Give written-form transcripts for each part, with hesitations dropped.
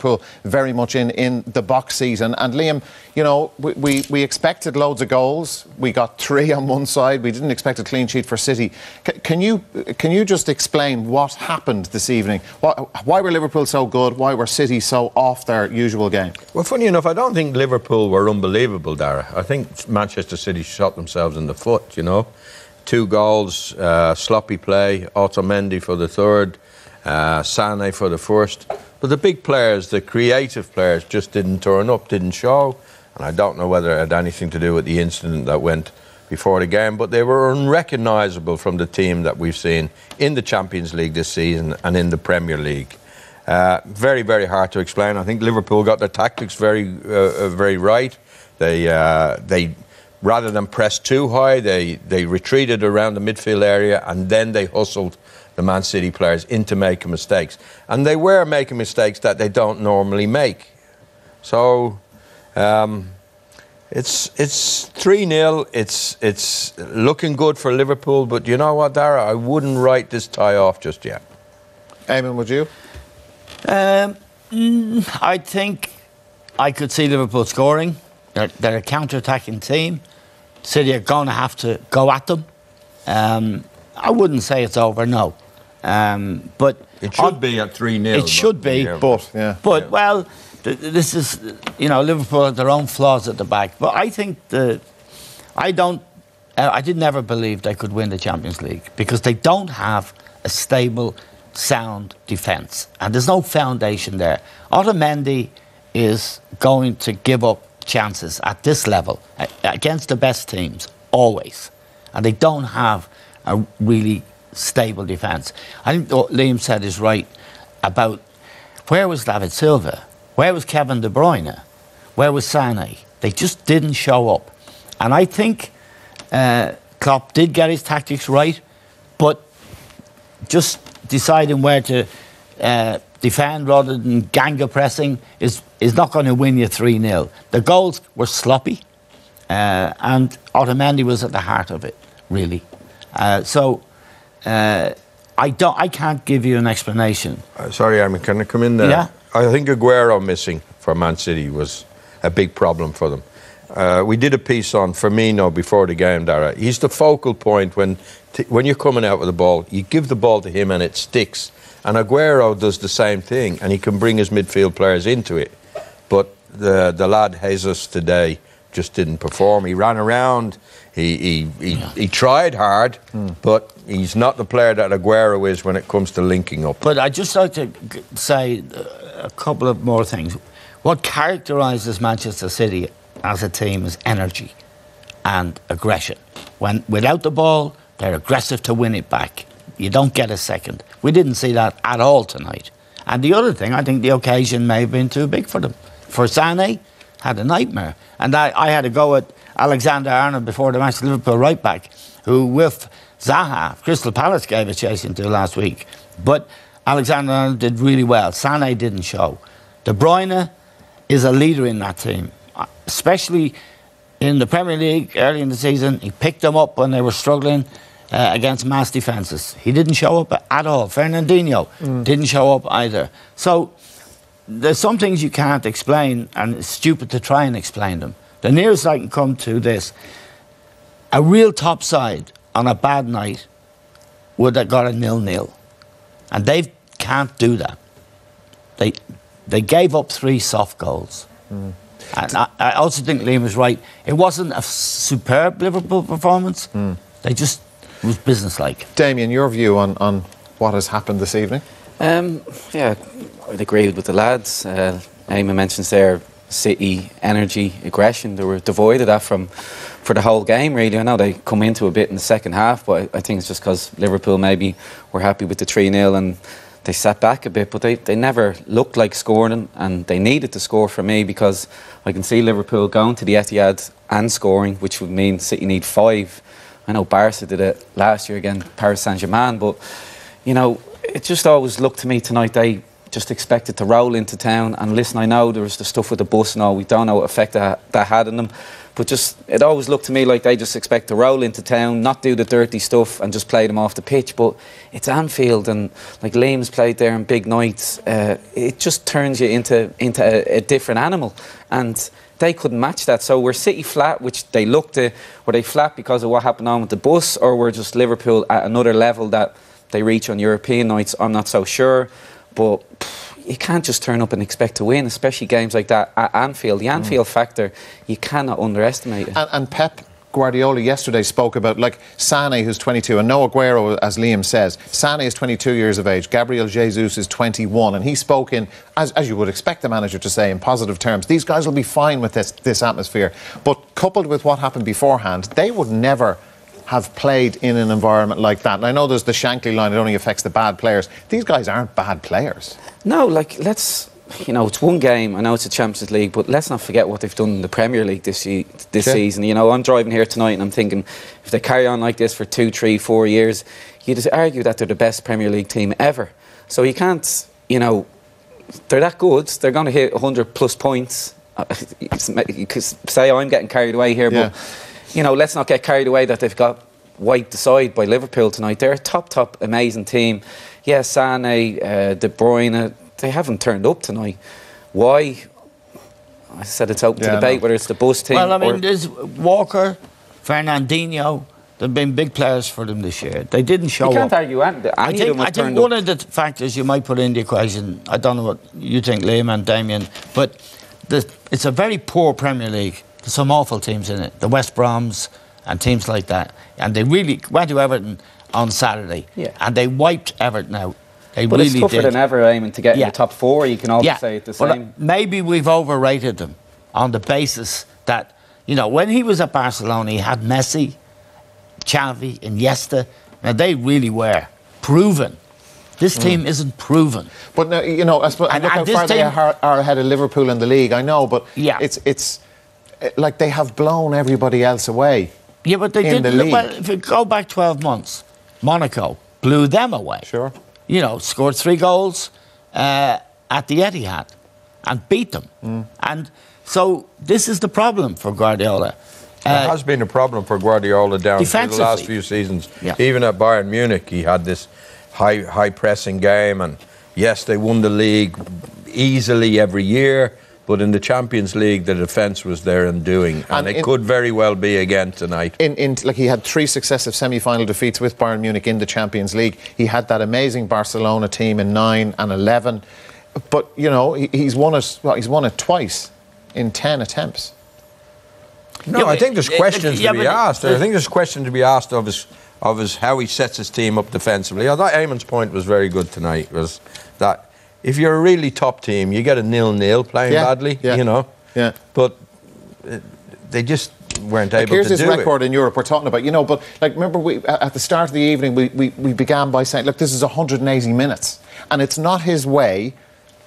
Liverpool very much in the box seat. And Liam, you know, we expected loads of goals. We got 3 on one side. We didn't expect a clean sheet for City. Can you just explain what happened this evening? Why were Liverpool so good? Why were City so off their usual game? Well, funny enough, I don't think Liverpool were unbelievable, Dara. I think Manchester City shot themselves in the foot, you know. 2 goals, sloppy play, Otamendi for the third, Sané for the first. But the big players, the creative players, just didn't turn up, didn't show. And I don't know whether it had anything to do with the incident that went before the game, but they were unrecognisable from the team that we've seen in the Champions League this season and in the Premier League. Very, very hard to explain. I think Liverpool got their tactics very right. They rather than press too high, they retreated around the midfield area, and then they hustled the Man City players into making mistakes. And they were making mistakes that they don't normally make. So it's 3-0. It's looking good for Liverpool, but you know what, Dara? I wouldn't write this tie off just yet. Eamon, would you? I think I could see Liverpool scoring. They're a counter-attacking team. City are going to have to go at them. I wouldn't say it's over, no. But it should be at 3-0. It should be. Yeah. But well, this is, you know, Liverpool have their own flaws at the back. But I think I did never believe they could win the Champions League because they don't have a stable, sound defence. And there's no foundation there. Otamendi is going to give up chances at this level against the best teams, always. And they don't have a really stable defence. I think what Liam said is right about where was David Silva? Where was Kevin De Bruyne? Where was Sané? They just didn't show up. And I think Klopp did get his tactics right, but just deciding where to defend rather than ganga pressing is not going to win you 3-0. The goals were sloppy, and Otamendi was at the heart of it, really. I can't give you an explanation. Sorry, Armin, can I come in there? Yeah. I think Aguero missing for Man City was a big problem for them. We did a piece on Firmino before the game, Dara. He's the focal point when you're coming out with the ball. You give the ball to him and it sticks. And Aguero does the same thing, and he can bring his midfield players into it. But the lad Jesus today just didn't perform. He ran around. He tried hard, but he's not the player that Aguero is when it comes to linking up. But I'd just like to say a couple of more things. What characterises Manchester City as a team is energy and aggression. When without the ball, they're aggressive to win it back. You don't get a second. We didn't see that at all tonight. And the other thing, I think the occasion may have been too big for them. For Sané, had a nightmare. And I had a go at Alexander-Arnold before the match, Liverpool right back, who with Zaha, Crystal Palace gave a chase into last week. But Alexander-Arnold did really well. Sané didn't show. De Bruyne is a leader in that team, especially in the Premier League early in the season. He picked them up when they were struggling against mass defences. He didn't show up at all. Fernandinho didn't show up either. So there's some things you can't explain, and it's stupid to try and explain them. The nearest I can come to this, a real top side on a bad night would have got a 0-0. And they can't do that. They gave up 3 soft goals. And I also think Liam was right. It wasn't a superb Liverpool performance. They just it was businesslike. Damien, your view on what has happened this evening? Yeah, I'd agree with the lads. Eamon mentions there City, energy, aggression. They were devoid of that for the whole game, really. I know they come into a bit in the second half, but I think it's just because Liverpool maybe were happy with the 3-0 and they sat back a bit, but they never looked like scoring, and they needed to score for me, because I can see Liverpool going to the Etihad and scoring, which would mean City need 5. I know Barca did it last year again, Paris Saint-Germain, but, you know, it just always looked to me tonight they just expected to roll into town. And listen, I know there was the stuff with the bus and all, we don't know what effect that had on them, But just, it always looked to me like they just expect to roll into town, not do the dirty stuff and just play them off the pitch. But it's Anfield, and like Liam's played there in big nights. It just turns you into a different animal. And they couldn't match that. So we're City flat, which they looked at. Were they flat because of what happened on with the bus, or were just Liverpool at another level that they reach on European nights? I'm not so sure. But you can't just turn up and expect to win, especially games like that at Anfield. The Anfield factor, you cannot underestimate it. And Pep Guardiola yesterday spoke about, like, Sané, who's 22, and no Aguero, as Liam says. Sané is 22 years of age. Gabriel Jesus is 21. And he spoke in, as you would expect the manager to say, in positive terms. These guys will be fine with this atmosphere. But coupled with what happened beforehand, they would never have played in an environment like that. And I know there's the Shankly line, it only affects the bad players. These guys aren't bad players. No, like, let's, you know, it's one game. I know it's a Champions League, but let's not forget what they've done in the Premier League this season. You know, I'm driving here tonight and I'm thinking, if they carry on like this for 2, 3, 4 years, you'd argue that they're the best Premier League team ever. So you can't, you know, they're that good. They're going to hit 100 plus points. You could say I'm getting carried away here, but you know, let's not get carried away that they've got wiped aside by Liverpool tonight. They're a top, amazing team. Yeah, Sané, De Bruyne, they haven't turned up tonight. Why? I said it's open to debate whether it's the bus team. Well, I mean, there's Walker, Fernandinho. They've been big players for them this year. They didn't show up. You can't argue any of them have turned up. I think one of the factors you might put in the equation, I don't know what you think, Liam and Damien, but it's a very poor Premier League. There's some awful teams in it. The West Broms and teams like that. And they really went to Everton on Saturday. Yeah. And they wiped Everton out. But really it's tougher than ever aiming to get in the top 4. You can also say it the same. Well, maybe we've overrated them on the basis that, you know, when he was at Barcelona, he had Messi, Xavi, Iniesta. Now, they really were proven. This team isn't proven. But, no, you know, I suppose, look how far they are ahead of Liverpool in the league. I know, but it's like they have blown everybody else away. Yeah, but they didn't. Well, if you go back 12 months, Monaco blew them away. Sure. You know, scored 3 goals at the Etihad and beat them. And so this is the problem for Guardiola. It has been a problem for Guardiola down through the last few seasons. Even at Bayern Munich, he had this high pressing game, and yes, they won the league easily every year. But in the Champions League, the defence was there and doing, and it could very well be again tonight. Like, he had 3 successive semi-final defeats with Bayern Munich in the Champions League. He had that amazing Barcelona team in 9 and 11, but you know he's won it. Well, he's won it twice in 10 attempts. No, I think there's questions to be asked. I think there's questions to be asked of his how he sets his team up defensively. I thought Eamon's point was very good tonight. Was that, if you're a really top team, you get a 0-0 playing badly, you know. Yeah. But they just weren't able to do it. Here's his record in Europe we're talking about, you know. But, like, remember, at the start of the evening, we began by saying, look, this is 180 minutes. And it's not his way,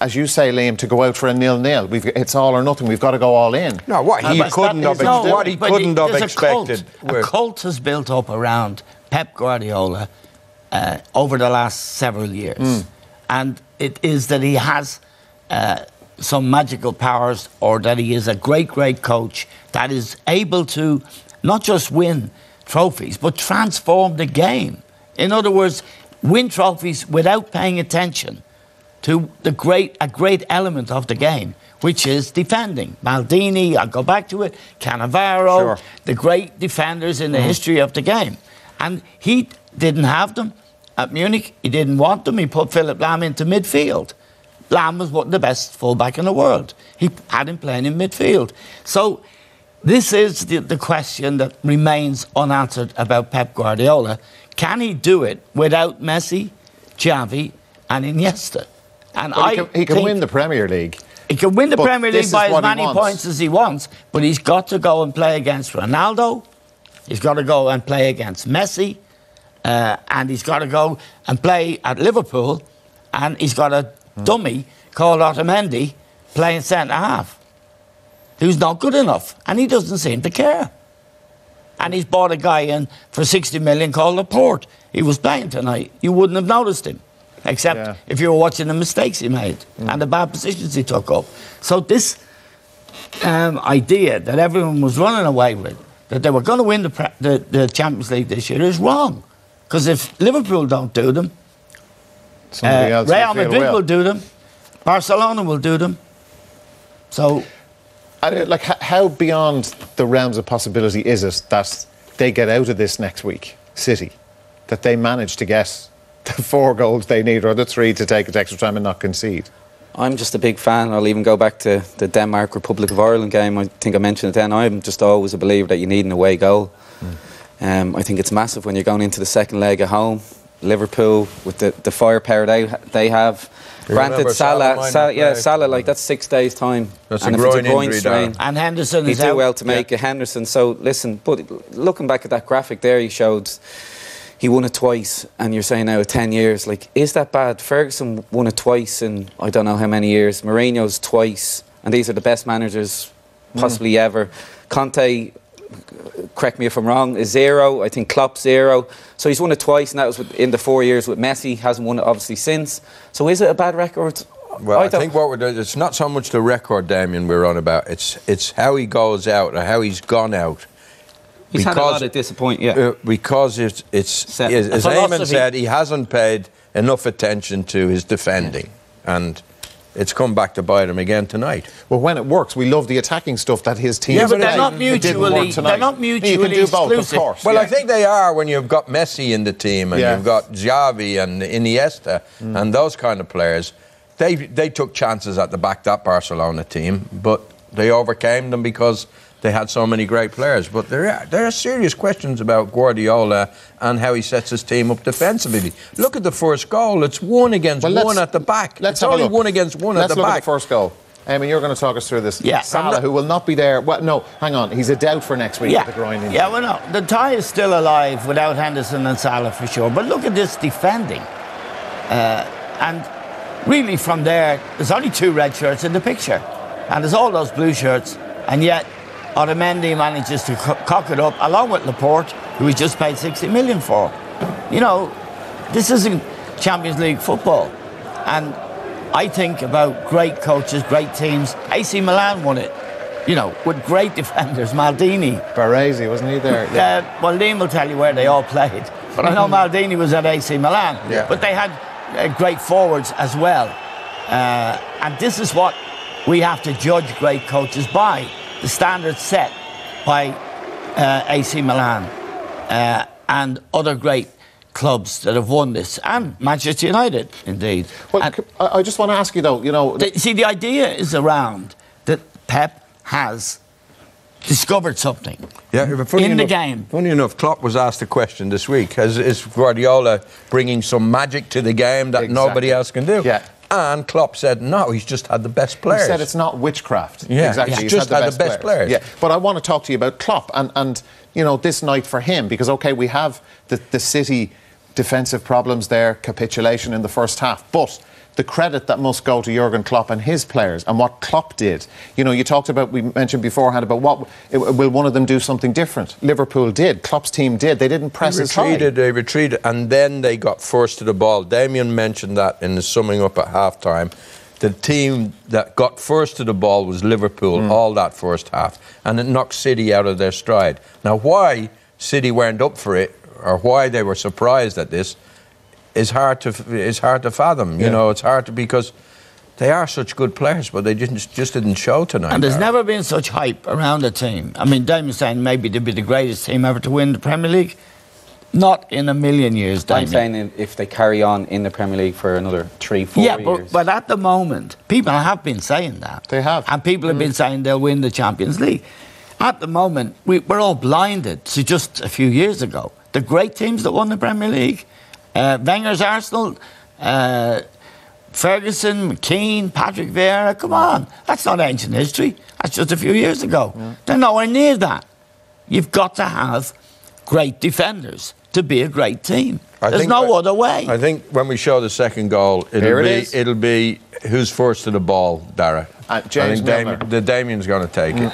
as you say, Liam, to go out for a 0-0. It's all or nothing. We've got to go all in. No, what he couldn't have expected. A cult has built up around Pep Guardiola over the last several years. And it is that he has some magical powers, or that he is a great coach that is able to not just win trophies, but transform the game. In other words, win trophies without paying attention to a great element of the game, which is defending. Maldini, I'll go back to it, Cannavaro, the great defenders in the history of the game. And he didn't have them at Munich. He didn't want them. He put Philip Lahm into midfield. Lahm was one of the best fullback in the world. He had him playing in midfield. So this is the question that remains unanswered about Pep Guardiola. Can he do it without Messi, Xavi and Iniesta? And he can win the Premier League. He can win the Premier League by as many points as he wants, but he's got to go and play against Ronaldo. He's got to go and play against Messi. And he's got to go and play at Liverpool, and he's got a dummy called Otamendi playing centre-half, who's not good enough, and he doesn't seem to care. And he's bought a guy in for 60 million called Laporte. He was playing tonight. You wouldn't have noticed him, except if you were watching the mistakes he made and the bad positions he took up. So this idea that everyone was running away with, that they were going to win the Champions League this year, is wrong. Because if Liverpool don't do them, Somebody else Real Madrid will do them, Barcelona will do them. So, like, how beyond the realms of possibility is it that they get out of this next week, City, that they manage to get the 4 goals they need, or the 3 to take it extra time and not concede? I'm just a big fan. I'll even go back to the Denmark Republic of Ireland game. I think I mentioned it then. I'm just always a believer that you need an away goal. I think it's massive when you're going into the second leg at home. Liverpool, with the firepower they have. Granted, Salah, like, that's 6 days' time. That's and a if it's a groin groin injury, strain, and Henderson he'd is do out. well to make it. Henderson. So listen, but looking back at that graphic there, he showed he won it twice, and you're saying now 10 years. Like, is that bad? Ferguson won it twice in I don't know how many years. Mourinho's twice, and these are the best managers possibly ever. Conte, correct me if I'm wrong, is 0. I think Klopp 0. So he's won it twice, and that was in the 4 years with Messi. Hasn't won it obviously since. So is it a bad record? Well, I think what we're doing, it's not so much the record, Damien, we're on about. It's how he goes out, or how he's gone out. He's had a lot of disappointment, because it's as Eamon said, he hasn't paid enough attention to his defending, and it's come back to bite him again tonight. Well, when it works, we love the attacking stuff that his team. Yeah, but they're not mutually mutually exclusive. Of course. Well, I think they are when you've got Messi in the team and you've got Xavi and Iniesta and those kind of players. They took chances at the back, that Barcelona team, but they overcame them because they had so many great players. But there are serious questions about Guardiola and how he sets his team up defensively. Look at the first goal. It's 1 against 1 at the back. It's only 1 against 1 at the back. Let's look at the first goal. I mean, you're going to talk us through this. Yeah. Salah, who will not be there. Well, no, hang on. He's a doubt for next week with the groin injury. Yeah, well, no. The tie is still alive without Henderson and Salah for sure. But look at this defending. And really from there, there's only 2 red shirts in the picture. And there's all those blue shirts. And yet, Otamendi manages to cock it up, along with Laporte, who he just paid 60 million for. You know, this isn't Champions League football. And I think about great coaches, great teams. AC Milan won it, you know, with great defenders. Maldini. Baresi, wasn't he there? Well, Liam will tell you where they all played. But I know Maldini was at AC Milan. Yeah. But they had great forwards as well. And this is what we have to judge great coaches by. The standard set by AC Milan and other great clubs that have won this, and Manchester United, indeed. Well, I just want to ask you, though, you know... See, the idea is around that Pep has discovered something in the game. Funny enough, Klopp was asked a question this week. Is Guardiola bringing some magic to the game that nobody else can do? Yeah. And Klopp said, no, he's just had the best players. He said it's not witchcraft. Yeah, exactly. He's just had the best players. Yeah, but I want to talk to you about Klopp and you know, this night for him, because, OK, we have the City defensive problems there, capitulation in the first half, but the credit that must go to Jurgen Klopp and his players and what Klopp did. You know, you talked about, we mentioned beforehand about will one of them do something different? Liverpool did, Klopp's team did. They didn't press as high. They retreated, and then they got first to the ball. Damien mentioned that in the summing up at half-time. The team that got first to the ball was Liverpool all that first half, and it knocked City out of their stride. Now, why City weren't up for it, or why they were surprised at this, is hard to fathom. You know, it's hard to, because they are such good players, but they just didn't show tonight. And there's never been such hype around a team. I mean, Damien's saying maybe they'd be the greatest team ever to win the Premier League. Not in a million years, Damien. I'm saying if they carry on in the Premier League for another 3-4 years. Yeah, but at the moment, people have been saying that. They have. And people have been saying they'll win the Champions League. At the moment, we're all blinded to just a few years ago. The great teams that won the Premier League, Wenger's Arsenal, Ferguson, McKean, Patrick Vieira, come on. That's not ancient history. That's just a few years ago. Yeah. They're nowhere near that. You've got to have great defenders to be a great team. There's no other way. I think when we show the second goal, it'll be who's first to the ball, Dara. James Milner. Damien's going to take it.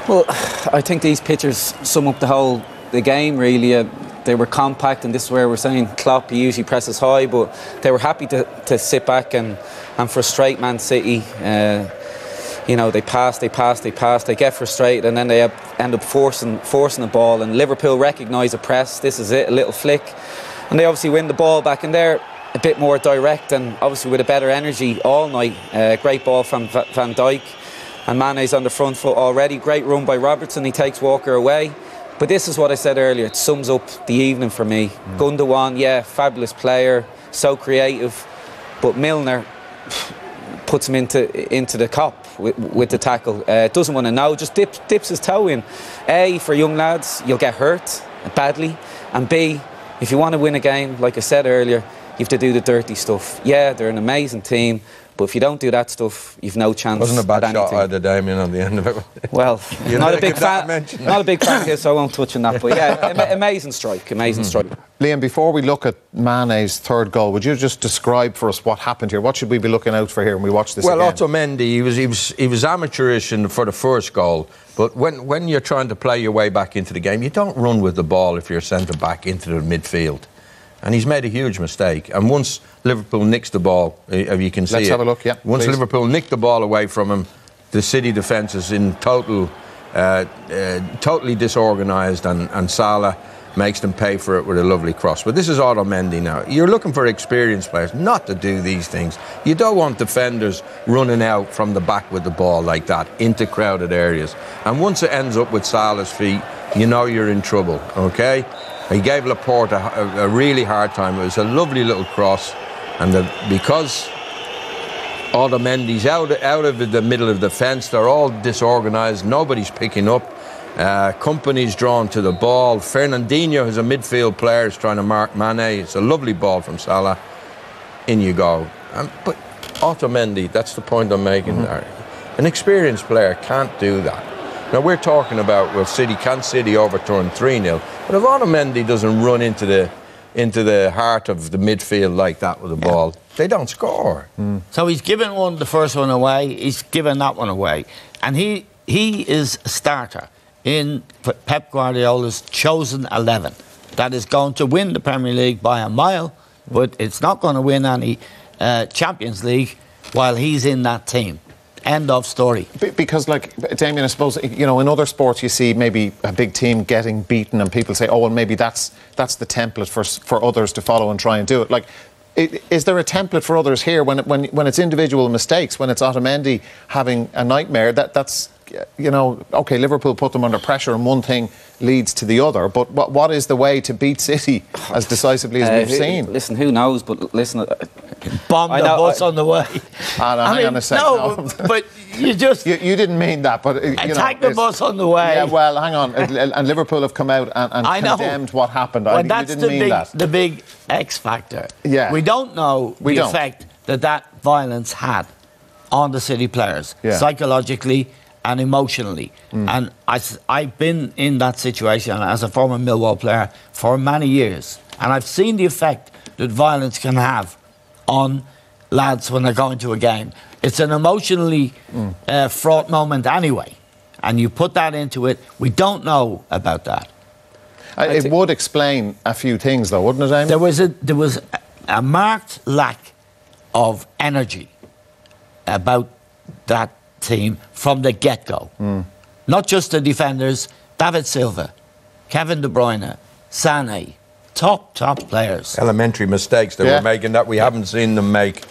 Well, I think these pictures sum up the game, really. They were compact, and this is where we're saying Klopp, he usually presses high, but they were happy to sit back and frustrate Man City. you know, they pass, they get frustrated, and then they end up forcing the ball, and Liverpool recognise a press. This is it, a little flick, and they obviously win the ball back, and they're a bit more direct and obviously with a better energy all night. Great ball from Van Dijk, and Mane's on the front foot already. Great run by Robertson, he takes Walker away. But this is what I said earlier, it sums up the evening for me. Gundogan, yeah, fabulous player, so creative, but Milner puts him into the cop with the tackle. Doesn't want to know, just dips his toe in. A, for young lads, you'll get hurt badly, and B, if you want to win a game, like I said earlier, you have to do the dirty stuff. Yeah, they're an amazing team, but if you don't do that stuff, you've no chance. Wasn't a bad at shot either, Damien, on the end of it. Well, not a big fan here, so I won't touch on that. But yeah, amazing strike, strike. Liam, before we look at Mane's third goal, would you just describe for us what happened here? What should we be looking out for here when we watch this again? Well, Otamendi, he was amateurish for the first goal, but when you're trying to play your way back into the game, you don't run with the ball if you're centre back into the midfield. And he's made a huge mistake. And once Liverpool nicks the ball, you can see Let's have a look, yeah. Once please. Liverpool nick the ball away from him, the City defence is in totally disorganised, and Salah makes them pay for it with a lovely cross. But this is Otamendi now. You're looking for experienced players not to do these things. You don't want defenders running out from the back with the ball like that into crowded areas. And once it ends up with Salah's feet, you know you're in trouble, OK? He gave Laporte a really hard time. It was a lovely little cross, and because Otamendi's out of the middle of the fence, they're all disorganised. Nobody's picking up. Company's drawn to the ball. Fernandinho, who's a midfield player, is trying to mark Mane. It's a lovely ball from Salah. In you go. But Otamendi, that's the point I'm making there. An experienced player can't do that. Now, we're talking about, well, can City overturn 3-0? But if Otamendi doesn't run into the heart of the midfield like that with the ball, they don't score. So he's given the first one away, he's given that one away. And he is a starter in Pep Guardiola's chosen 11 that is going to win the Premier League by a mile, but it's not going to win any Champions League while he's in that team. End of story. Because, like, Damien, I suppose, you know, in other sports you see maybe a big team getting beaten and people say, oh, well, maybe that's the template for others to follow and try and do it. Like, is there a template for others here when it's individual mistakes, when it's Otamendi having a nightmare, that's, you know, OK, Liverpool put them under pressure and one thing leads to the other, but what is the way to beat City as decisively as we've seen? Listen, who knows, but listen... Bomb the bus on the way. Hang on a second. No, but you just... you didn't mean that, but... attack the bus on the way. Yeah, well, hang on. And Liverpool have come out and condemned what happened. Well, you didn't mean that. The big X factor. Yeah. We don't know the effect that violence had on the City players, psychologically and emotionally. And I've been in that situation as a former Millwall player for many years, and I've seen the effect that violence can have on lads when they're going to a game. It's an emotionally fraught moment anyway, and you put that into it. We don't know about that. It would explain a few things, though, wouldn't it, Amy? There was a marked lack of energy about that team from the get-go. Not just the defenders, David Silva, Kevin De Bruyne, Sané, top players. Elementary mistakes they were making that we haven't seen them make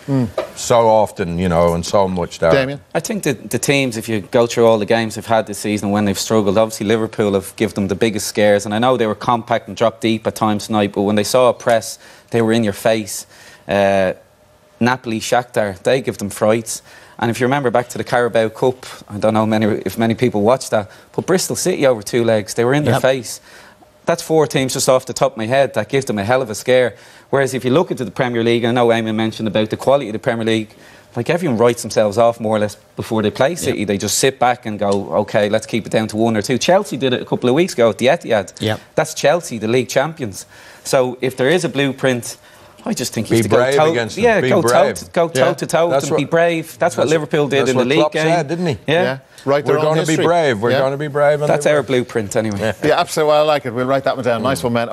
so often, you know, and so much there. Damien? I think that the teams, if you go through all the games they've had this season when they've struggled, obviously Liverpool have given them the biggest scares, and I know they were compact and dropped deep at times tonight, but when they saw a press, they were in your face. Napoli, Shakhtar, they give them frights. And if you remember back to the Carabao Cup, I don't know if many people watched that, but Bristol City over 2 legs, they were in their face. That's 4 teams just off the top of my head that gives them a hell of a scare. Whereas if you look into the Premier League, I know Eamon mentioned about the quality of the Premier League, like everyone writes themselves off more or less before they play City. They just sit back and go, OK, let's keep it down to 1 or 2. Chelsea did it a couple of weeks ago at the Etihad. That's Chelsea, the league champions. So if there is a blueprint, I just think you have to go toe against them. Yeah, go toe to toe and be brave. That's what Liverpool did in the league game, said, didn't he? Yeah. Right, we're going to be brave. We're going to be brave. That's our blueprint, anyway. Yeah, absolutely. Well, I like it. We'll write that one down. Nice one, man.